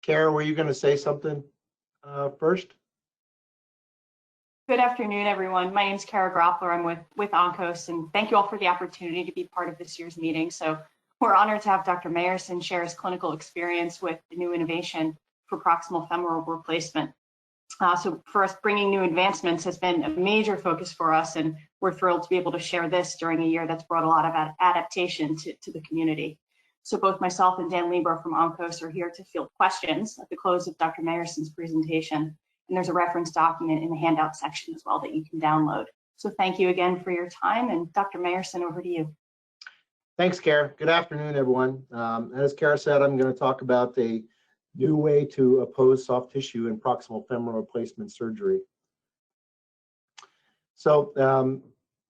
Kara, were you going to say something first? Good afternoon, everyone. My name is Kara Groffler. I'm with Onkos, and thank you all for the opportunity to be part of this year's meeting. So we're honored to have Dr. Meyerson share his clinical experience with the new innovation for proximal femoral replacement. So for us, bringing new advancements has been a major focus for us, and we're thrilled to be able to share this during a year that's brought a lot of adaptation to the community. So both myself and Dan Lieber from Onkos are here to field questions at the close of Dr. Meyerson's presentation. And there's a reference document in the handout section as well that you can download. So thank you again for your time, and Dr. Meyerson, over to you. Thanks, Kara. Good afternoon, everyone. As Kara said, I'm going to talk about a new way to oppose soft tissue in proximal femoral replacement surgery. So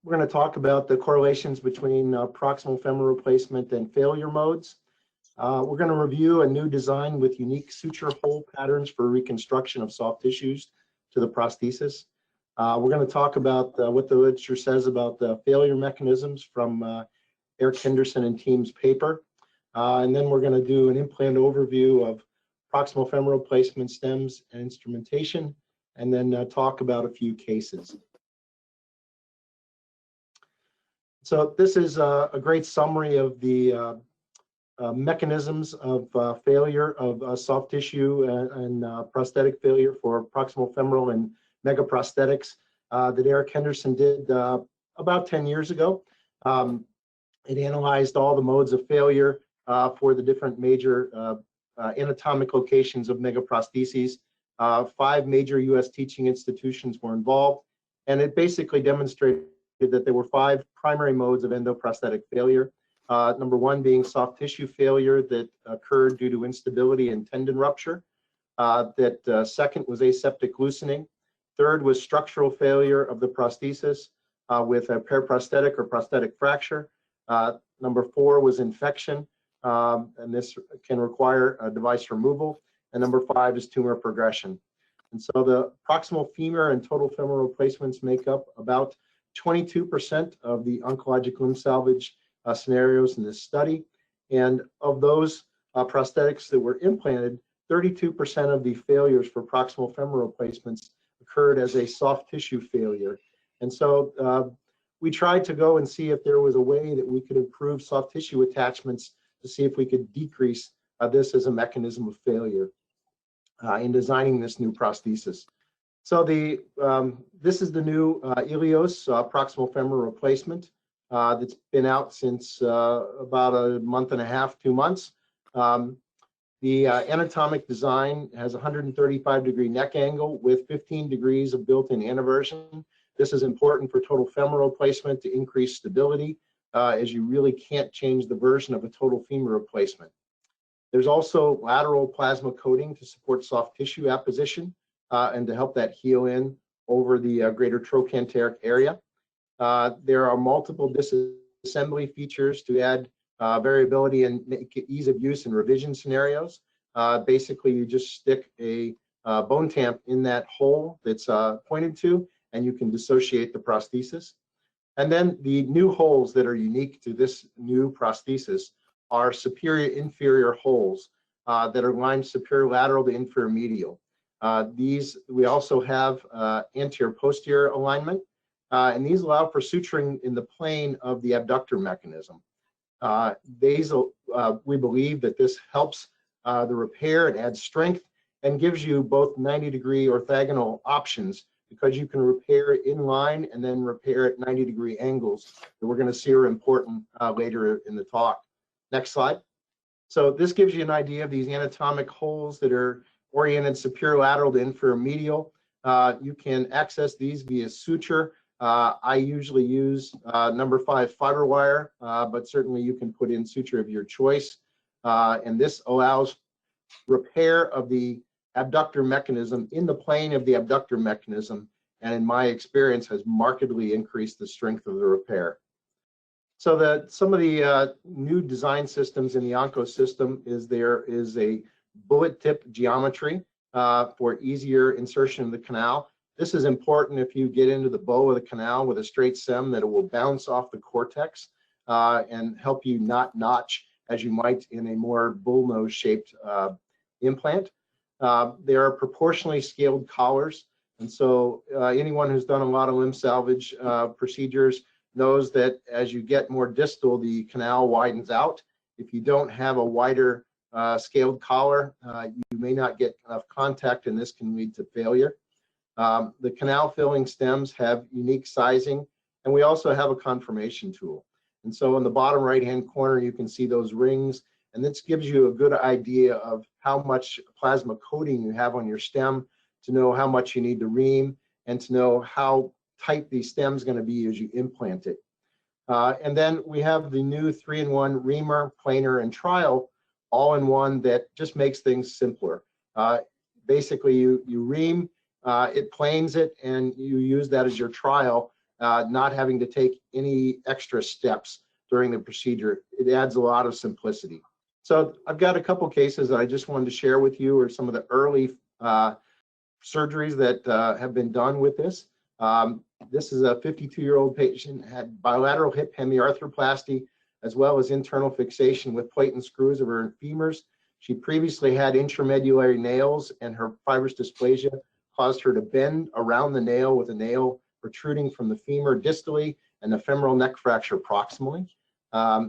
we're going to talk about the correlations between proximal femoral replacement and failure modes. We're going to review a new design with unique suture hole patterns for reconstruction of soft tissues to the prosthesis. We're going to talk about what the literature says about the failure mechanisms from Eric Henderson and team's paper. And then we're going to do an implant overview of proximal femoral replacement stems and instrumentation, and then talk about a few cases. So this is a great summary of the mechanisms of failure of soft tissue and prosthetic failure for proximal femoral and megaprosthetics that Eric Henderson did about 10 years ago. It analyzed all the modes of failure for the different major anatomic locations of megaprostheses. 5 major US teaching institutions were involved, and it basically demonstrated that there were 5 primary modes of endoprosthetic failure. Number 1 being soft tissue failure that occurred due to instability and tendon rupture. Second was aseptic loosening. Third was structural failure of the prosthesis with a paraprosthetic or prosthetic fracture. Number 4 was infection, and this can require a device removal. And number 5 is tumor progression. And so the proximal femur and total femoral replacements make up about 22% of the oncologic limb salvage scenarios in this study. And of those prosthetics that were implanted, 32% of the failures for proximal femoral replacements occurred as a soft tissue failure. And so we tried to go and see if there was a way that we could improve soft tissue attachments to see if we could decrease this as a mechanism of failure in designing this new prosthesis. So this is the new Ilios proximal femoral replacement that's been out since about a month and a half, 2 months. The anatomic design has a 135-degree neck angle with 15 degrees of built-in anteversion. This is important for total femoral replacement to increase stability, as you really can't change the version of a total femur replacement. There's also lateral plasma coating to support soft tissue apposition and to help that heal in over the greater trochanteric area. There are multiple disassembly features to add variability and make it ease of use in revision scenarios. Basically, you just stick a bone tamp in that hole that's pointed to, and you can dissociate the prosthesis. And then the new holes that are unique to this new prosthesis are superior inferior holes that are lined superior lateral to inferior medial. These we also have anterior posterior alignment, and these allow for suturing in the plane of the abductor mechanism. We believe that this helps the repair, it adds strength, and gives you both 90-degree orthogonal options, because you can repair in line and then repair at 90-degree angles that we're going to see are important later in the talk. Next slide. So this gives you an idea of these anatomic holes that are oriented superior lateral to inferior medial. You can access these via suture. I usually use number 5 fiber wire, but certainly you can put in suture of your choice. And this allows repair of the abductor mechanism in the plane of the abductor mechanism, and in my experience has markedly increased the strength of the repair. So some of the new design systems in the Onkos system is there is a bullet tip geometry for easier insertion of the canal. This is important if you get into the bow of the canal with a straight stem, that it will bounce off the cortex and help you not notch as you might in a more bullnose shaped implant. They are proportionally scaled collars. And so anyone who's done a lot of limb salvage procedures knows that as you get more distal, the canal widens out. If you don't have a wider scaled collar, you may not get enough contact, and this can lead to failure. The canal filling stems have unique sizing, and we also have a conformation tool. And so in the bottom right-hand corner, you can see those rings, and this gives you a good idea of how much plasma coating you have on your stem, to know how much you need to ream, and to know how tight the stem is going to be as you implant it. And then we have the new 3-in-1 reamer, planer, and trial, all in one, that just makes things simpler. Basically, you ream, it planes it, and you use that as your trial, not having to take any extra steps during the procedure. It adds a lot of simplicity. So I've got a couple cases that I just wanted to share with you, or some of the early surgeries that have been done with this. This is a 52-year-old patient, had bilateral hip hemiarthroplasty, as well as internal fixation with plate and screws of her femurs. She previously had intramedullary nails, and her fibrous dysplasia caused her to bend around the nail, with a nail protruding from the femur distally and the femoral neck fracture proximally.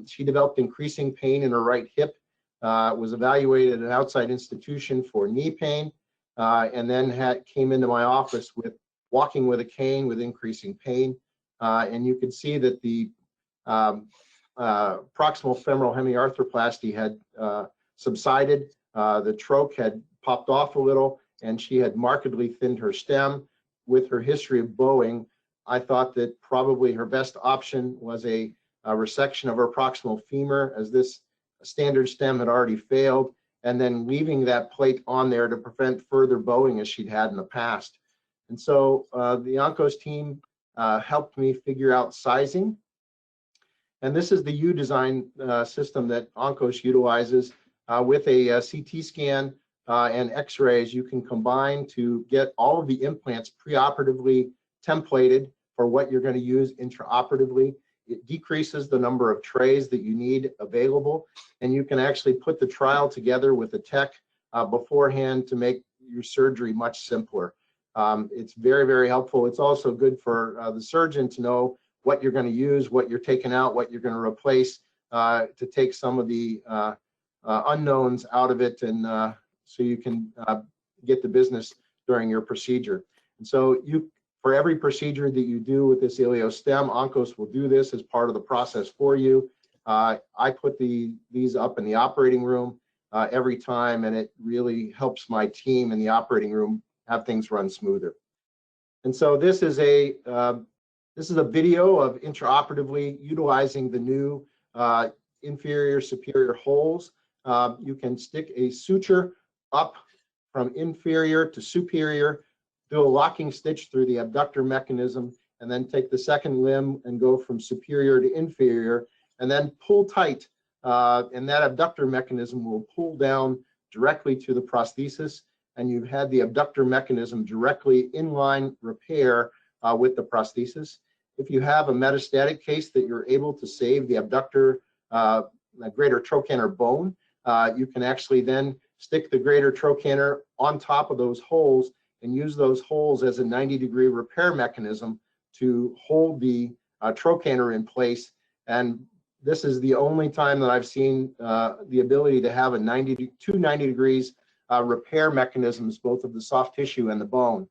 She developed increasing pain in her right hip, was evaluated at an outside institution for knee pain, and then came into my office with walking with a cane with increasing pain. And you can see that the proximal femoral hemiarthroplasty had subsided. The troch had popped off a little, and she had markedly thinned her stem. With her history of bowing, I thought that probably her best option was a resection of her proximal femur, as this standard stem had already failed, and then leaving that plate on there to prevent further bowing as she'd had in the past. And so the Onkos team helped me figure out sizing. And this is the U-design system that Onkos utilizes with a CT scan and X-rays. You can combine to get all of the implants preoperatively templated for what you're going to use intraoperatively. It decreases the number of trays that you need available, and you can actually put the trial together with the tech beforehand to make your surgery much simpler. It's very, very helpful. It's also good for the surgeon to know what you're going to use, what you're taking out, what you're going to replace, to take some of the unknowns out of it, and so you can get the business during your procedure. And so for every procedure that you do with this iliostem, Onkos will do this as part of the process for you. I put these up in the operating room every time, and it really helps my team in the operating room have things run smoother. And so this is a video of intraoperatively utilizing the new inferior superior holes. You can stick a suture up from inferior to superior, do a locking stitch through the abductor mechanism, and then take the second limb and go from superior to inferior, and then pull tight, and that abductor mechanism will pull down directly to the prosthesis, and you've had the abductor mechanism directly inline repair with the prosthesis. If you have a metastatic case that you're able to save the abductor, the greater trochanter bone, you can actually then stick the greater trochanter on top of those holes and use those holes as a 90-degree repair mechanism to hold the trochanter in place. And this is the only time that I've seen the ability to have two 90 degrees repair mechanisms, both of the soft tissue and the bone.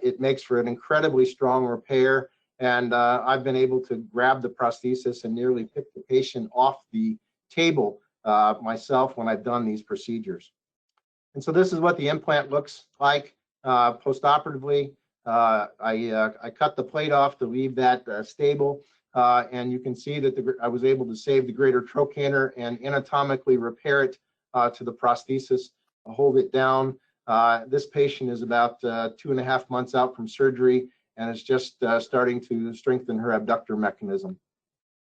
It makes for an incredibly strong repair, and I've been able to grab the prosthesis and nearly pick the patient off the table myself when I've done these procedures. And so this is what the implant looks like post-operatively. I cut the plate off to leave that stable, and you can see that I was able to save the greater trochanter and anatomically repair it to the prosthesis, hold it down. This patient is about 2.5 months out from surgery and is just starting to strengthen her abductor mechanism.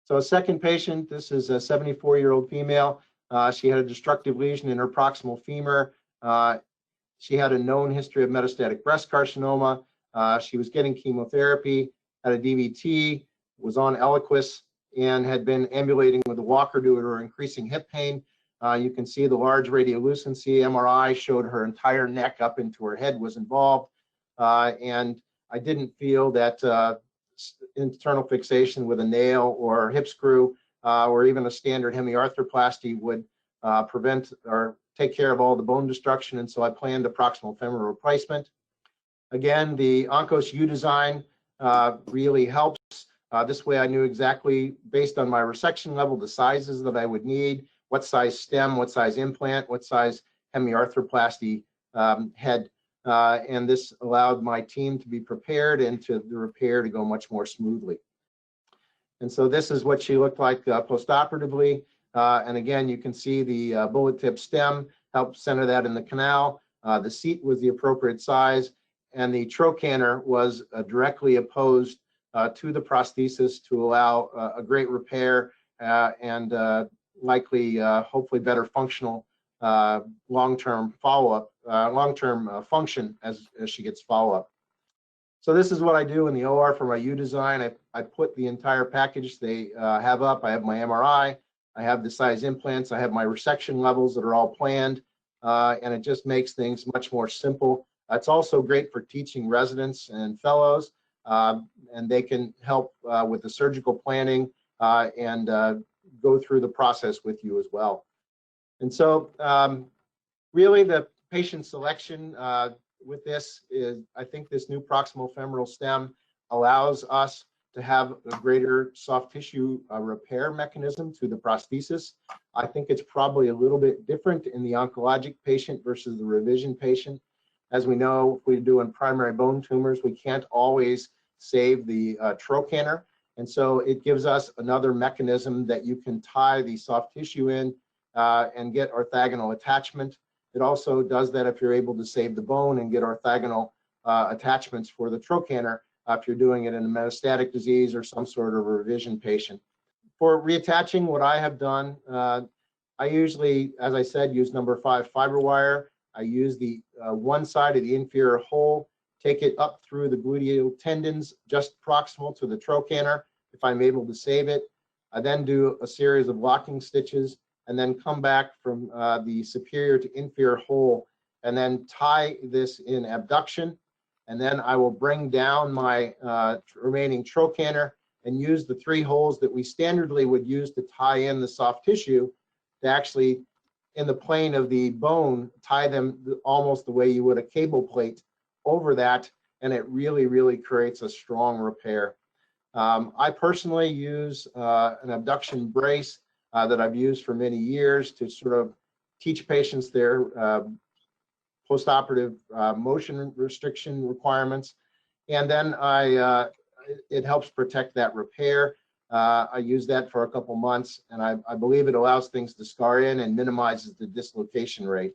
So a second patient, this is a 74-year-old female. She had a destructive lesion in her proximal femur. She had a known history of metastatic breast carcinoma. She was getting chemotherapy, had a DVT, was on Eliquis, and had been ambulating with a walker due to her increasing hip pain. You can see the large radiolucency MRI showed her entire neck up into her head was involved. And I didn't feel that internal fixation with a nail or hip screw or even a standard hemiarthroplasty would prevent or take care of all the bone destruction. And so I planned a proximal femoral replacement. Again, the Onkos U design really helps. This way I knew exactly, based on my resection level, the sizes that I would need, what size stem, what size implant, what size hemiarthroplasty head. And this allowed my team to be prepared and to the repair to go much more smoothly. And so this is what she looked like postoperatively. And again, you can see the bullet tip stem, helped center that in the canal. The seat was the appropriate size, and the trochanter was directly opposed to the prosthesis to allow a great repair and likely, hopefully, better functional long-term follow-up, long-term function as she gets follow-up. So this is what I do in the OR for my U design. I put the entire package they have up. I have my MRI, I have the size implants, I have my resection levels that are all planned, and it just makes things much more simple. It's also great for teaching residents and fellows, and they can help with the surgical planning and go through the process with you as well. And so really the patient selection with this is, I think this new proximal femoral stem allows us to have a greater soft tissue repair mechanism to the prosthesis. I think it's probably a little bit different in the oncologic patient versus the revision patient. As we know, if we're doing primary bone tumors, we can't always save the trochanter. And so it gives us another mechanism that you can tie the soft tissue in and get orthogonal attachment. It also does that if you're able to save the bone and get orthogonal attachments for the trochanter if you're doing it in a metastatic disease or some sort of revision patient. For reattaching, what I have done, I usually, as I said, use number 5 fiber wire. I use the one side of the inferior hole, take it up through the gluteal tendons, just proximal to the trochanter, if I'm able to save it. I then do a series of locking stitches and then come back from the superior to inferior hole and then tie this in abduction. And then I will bring down my remaining trochanter and use the 3 holes that we standardly would use to tie in the soft tissue to actually, in the plane of the bone, tie them almost the way you would a cable plate over that, and it really, really creates a strong repair. I personally use an abduction brace that I've used for many years to sort of teach patients their postoperative motion restriction requirements. And then it helps protect that repair. I use that for a couple months, and I believe it allows things to scar in and minimizes the dislocation rate.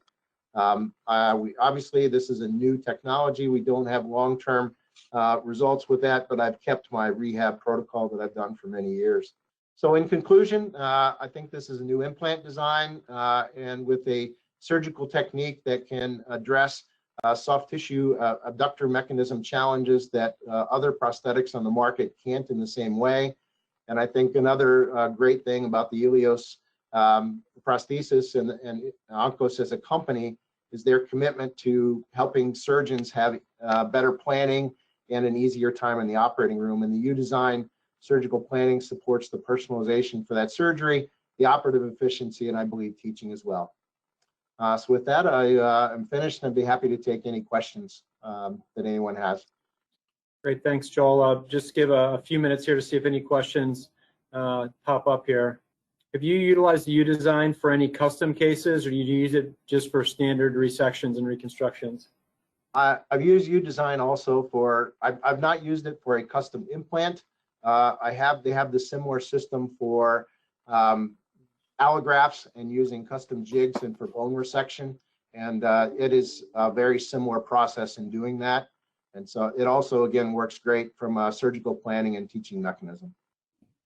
Obviously, this is a new technology. We don't have long-term results with that, but I've kept my rehab protocol that I've done for many years. So in conclusion, I think this is a new implant design and with a surgical technique that can address soft tissue abductor mechanism challenges that other prosthetics on the market can't in the same way. And I think another great thing about the Ilios prosthesis and Onkos as a company is their commitment to helping surgeons have better planning and an easier time in the operating room. And the U-Design surgical planning supports the personalization for that surgery, the operative efficiency, and I believe teaching as well. So with that, I am finished and I'd be happy to take any questions that anyone has. Great, thanks, Joel. I'll just give a few minutes here to see if any questions pop up here. Have you utilized the U-Design for any custom cases, or do you use it just for standard resections and reconstructions? I've used U-Design also for, I've not used it for a custom implant. They have the similar system for allografts and using custom jigs and for bone resection. And it is a very similar process in doing that. And so it also, again, works great from a surgical planning and teaching mechanism.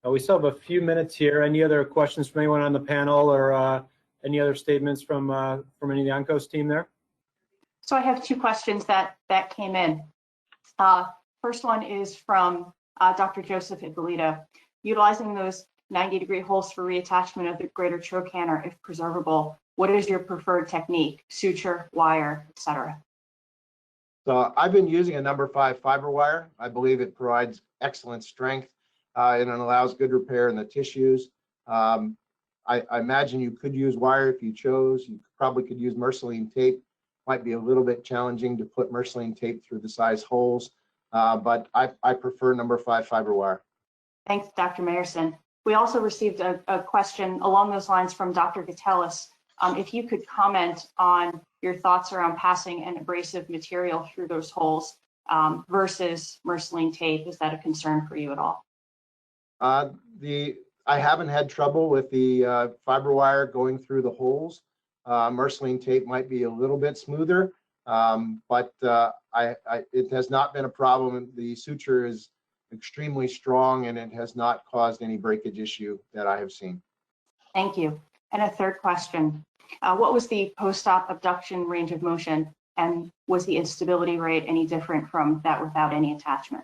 We still have a few minutes here. Any other questions from anyone on the panel, or any other statements from any of the Onkos team there? So I have 2 questions that came in. First one is from Dr. Joseph Ippolito. Utilizing those 90-degree holes for reattachment of the greater trochanter if preservable, what is your preferred technique? Suture, wire, etc. So I've been using a number 5 fiber wire. I believe it provides excellent strength and it allows good repair in the tissues. I imagine you could use wire if you chose. You probably could use Merceline tape. Might be a little bit challenging to put Merceline tape through the size holes, but I prefer number 5 fiber wire. Thanks, Dr. Mayerson. We also received a question along those lines from Dr. Gatellis. If you could comment on your thoughts around passing an abrasive material through those holes versus Merceline tape. Is that a concern for you at all? I haven't had trouble with the fiber wire going through the holes. Merceline tape might be a little bit smoother, but it has not been a problem. The suture is extremely strong and it has not caused any breakage issue that I have seen. Thank you. And a third question. What was the post-op abduction range of motion, and was the instability rate any different from that without any attachment?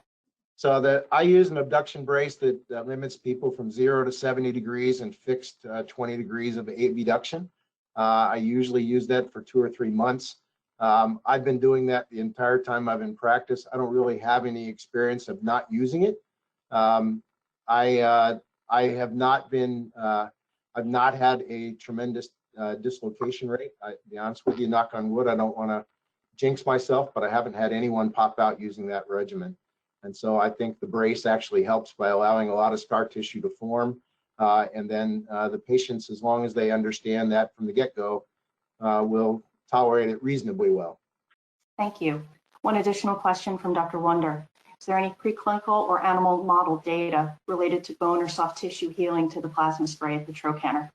So I use an abduction brace that limits people from 0 to 70 degrees and fixed 20 degrees of abduction. I usually use that for 2 or 3 months. I've been doing that the entire time I've been practice. I don't really have any experience of not using it. I have not been, I've not had a tremendous dislocation rate. To be honest with you, knock on wood, I don't want to jinx myself, but I haven't had anyone pop out using that regimen. And so I think the brace actually helps by allowing a lot of scar tissue to form. And then the patients, as long as they understand that from the get-go, will tolerate it reasonably well. Thank you. One additional question from Dr. Wunder. Is there any preclinical or animal model data related to bone or soft tissue healing to the plasma spray at the trochanter?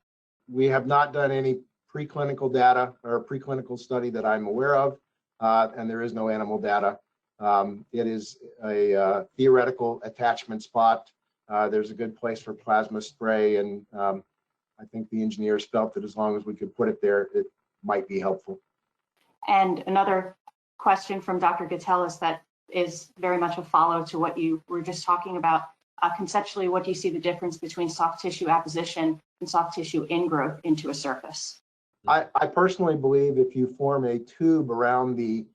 We have not done any preclinical data or preclinical study that I'm aware of, and there is no animal data. It is a theoretical attachment spot. There's a good place for plasma spray, and I think the engineers felt that as long as we could put it there, it might be helpful. And another question from Dr. Gatellis that is very much a follow to what you were just talking about. Conceptually, what do you see the difference between soft tissue apposition and soft tissue ingrowth into a surface? I personally believe if you form a tube around the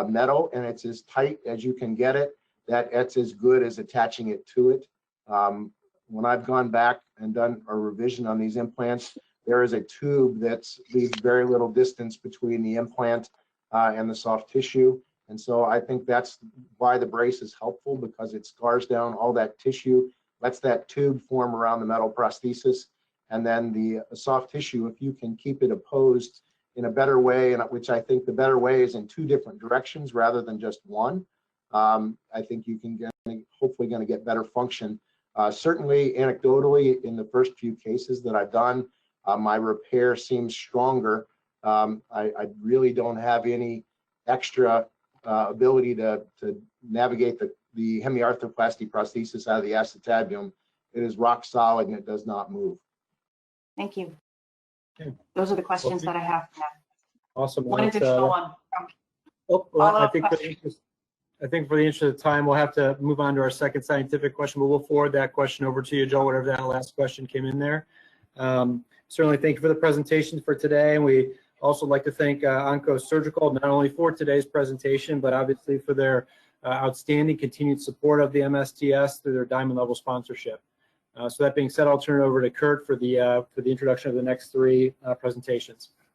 metal and it's as tight as you can get it, that's as good as attaching it to it. When I've gone back and done a revision on these implants, there is a tube that leaves very little distance between the implant and the soft tissue. And so I think that's why the brace is helpful, because it scars down all that tissue, lets that tube form around the metal prosthesis. And then the soft tissue, if you can keep it opposed in a better way, and which I think the better way is in 2 different directions rather than just one, I think you can hopefully going to get better function. Certainly anecdotally, in the first few cases that I've done, my repair seems stronger. I really don't have any extra ability to navigate the hemiarthroplasty prosthesis out of the acetabulum. It is rock solid and it does not move. Thank you. Okay. Those are the questions that I have for now. Awesome. One additional one. I think for the interest of time, we'll have to move on to our second scientific question, but we'll forward that question over to you, Joel, whatever that last question came in there. Certainly thank you for the presentation for today. And we also like to thank Onkos Surgical, not only for today's presentation, but obviously for their outstanding continued support of the MSTS through their diamond level sponsorship. So that being said, I'll turn it over to Kurt for the introduction of the next 3 presentations.